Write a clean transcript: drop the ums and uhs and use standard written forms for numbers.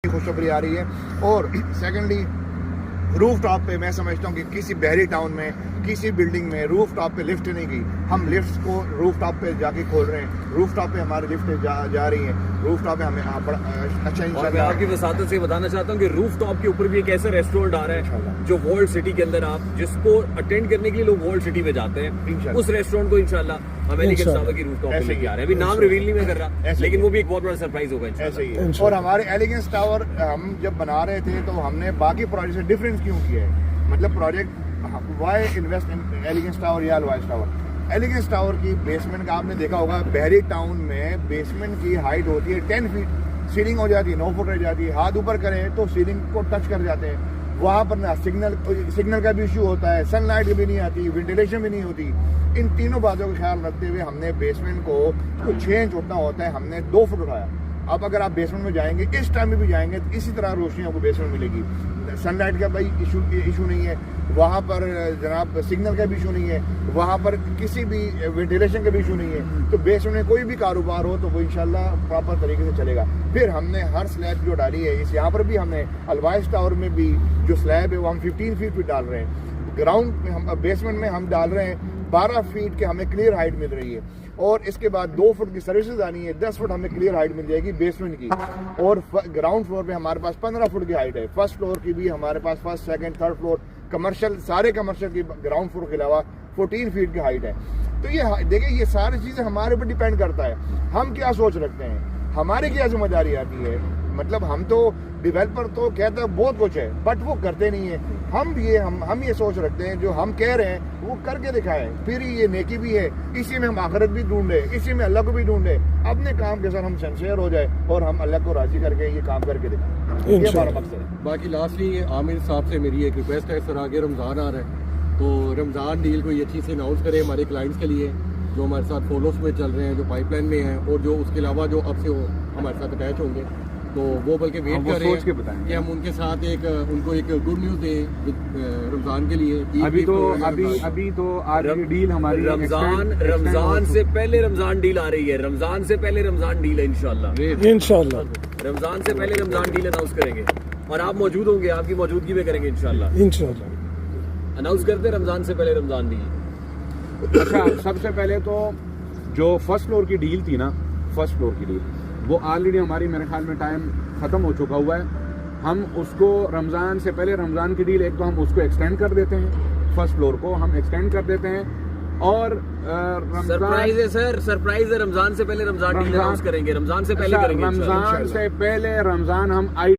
خوشخبری آ رہی ہے. اور سیکنڈلی روف ٹاپ پہ میں سمجھتا ہوں کہ کسی بحری ٹاؤن میں کسی بلڈنگ میں روف ٹاپ پہ لفٹ نہیں گئی. ہم لفٹ کو روف ٹاپ پہ جا کے کھول رہے ہیں. روف ٹاپ پہ ہماری لفٹ جا رہی ہیں. روف ٹاپ پہ ہمیں اچھا اور میں آپ کی وساطت سے بتانا چاہتا ہوں کہ روف ٹاپ کے اوپر بھی ایک ایسا ریسٹورینٹ آ رہا ہے جو ورلڈ سٹی کے اندر آپ جس کو اٹینڈ کرنے کے لیے لوگ ورلڈ سٹی میں جاتے ہیں. اس ریسٹورینٹ کو انشاءاللہ ہم ایلیگنس ٹاور کی روف ٹاپ پہ لے کے آ رہے ہیں. ابھی نام ریویل نہیں میں کر رہا لیکن وہ بھی ایک بہت بڑا سرپرائز ہوگا انشاءاللہ. اور ہمارے ایلیگنس ٹاور ہم جب بنا رہے تھے تو ہم نے باقی پروجیکٹ سے ڈفرینس کیوں کیا ہے. مطلب project why invest in Elegance Tower یا الوائس ٹاور. ایلیگنس ٹاور کی بیسمنٹ کا آپ نے دیکھا ہوگا بحری ٹاؤن میں بیسمنٹ کی ہائٹ ہوتی ہے 10 فیٹ. سیلنگ ہو جاتی ہے 9 فٹ رہ جاتی ہے. ہاتھ اوپر کریں تو سیلنگ کو ٹچ کر جاتے ہیں. وہاں پر نہ سگنل کا بھی ایشو ہوتا ہے, سن لائٹ بھی نہیں آتی, وینٹیلیشن بھی نہیں ہوتی. ان تینوں باتوں کا خیال رکھتے ہوئے ہم نے بیسمنٹ کو چھ انچ اٹھنا ہوتا ہے, ہم نے 2 فٹ اٹھایا. اب اگر آپ بیسمنٹ میں جائیں گے اس ٹائم میں بھی جائیں گے تو اسی طرح روشنی آپ کو بیسمنٹ ملے گی. سن لائٹ کا بھائی ایشو نہیں ہے وہاں پر, جناب سگنل کا بھی ایشو نہیں ہے وہاں پر, کسی بھی وینٹیلیشن کا بھی ایشو نہیں ہے. تو بیسمنٹ میں کوئی بھی کاروبار ہو تو وہ انشاءاللہ پراپر طریقے سے چلے گا. پھر ہم نے ہر سلیب جو ڈالی ہے اس یہاں پر بھی ہم نے الوائس ٹاور میں بھی جو سلیب ہے وہ ہم 15 فیٹ پہ ڈال رہے ہیں. گراؤنڈ میں ہم بیسمنٹ میں ہم ڈال رہے ہیں 12 فیٹ کے ہمیں کلیئر ہائٹ مل رہی ہے. اور اس کے بعد 2 فٹ کی سروسز آنی ہے, 10 فٹ ہمیں کلیئر ہائٹ مل جائے گی بیسمنٹ کی. اور گراؤنڈ فلور پہ ہمارے پاس 15 فٹ کی ہائٹ ہے. فرسٹ فلور کی بھی ہمارے پاس first second third floor commercial سارے کمرشل کی گراؤنڈ فلور کے علاوہ 14 فیٹ کی ہائٹ ہے. تو یہ دیکھیں یہ ساری چیزیں ہمارے اوپر ڈیپینڈ کرتا ہے ہم کیا سوچ رکھتے ہیں, ہماری کیا ذمہ داری آتی ہے. مطلب ہم تو ڈیولپر تو کہتا ہے بہت کچھ ہے بٹ وہ کرتے نہیں ہیں. ہم یہ سوچ رکھتے ہیں جو ہم کہہ رہے ہیں وہ کر کے دکھائیں. پھر یہ نیکی بھی ہے, اسی میں ہم آخرت بھی ڈھونڈے, اسی میں اللہ کو بھی ڈھونڈے. اپنے کام کے ساتھ ہم سنسیئر ہو جائے اور ہم اللہ کو راضی کر کے یہ کام کر کے دکھائیں. یہ ہمارا مقصد ہے. باقی لاسٹلی عامر صاحب سے میری ایک ریکویسٹ ہے, سر آگے رمضان آ رہا ہے تو رمضان ڈیل کوئی اچھی سے اناؤنس کرے ہمارے کلائنٹس کے لیے جو ہمارے ساتھ فالوز میں چل رہے ہیں, جو پائپ لائن میں ہیں, اور جو اس کے علاوہ جو اب سے ہمارے ساتھ اٹیچ ہوں گے تو وہ بلکہ ویٹ کر رہے ہیں کہ ہم ان کے ساتھ ان کو ایک گڈ نیوز دیں رمضان کے لیے. ابھی تو آج ڈیل ہماری رمضان سے پہلے رمضان ڈیل آ رہی ہے. رمضان سے پہلے رمضان ڈیل ہے انشاءاللہ. رمضان سے پہلے رمضان ڈیل اناؤنس کریں گے اور آپ موجود ہوں گے, آپ کی موجودگی میں کریں گے انشاءاللہ. اناؤنس کرتے رمضان سے پہلے رمضان ڈیل. اچھا, سب سے پہلے تو جو فرسٹ فلور کی ڈیل تھی نا, فرسٹ فلور کی ڈیل وہ آلریڈی ہماری میرے خیال میں ٹائم ختم ہو چکا ہوا ہے. ہم اس کو رمضان سے پہلے رمضان کی ڈیل ایک تو ہم اس کو ایکسٹینڈ کر دیتے ہیں, فرسٹ فلور کو ہم ایکسٹینڈ کر دیتے ہیں. اور سرپرائز ہے سر, سرپرائز ہے. رمضان سے پہلے رمضان ڈیل اناؤنس کریں گے, رمضان سے پہلے کریں گے. رمضان سے پہلے رمضان ہم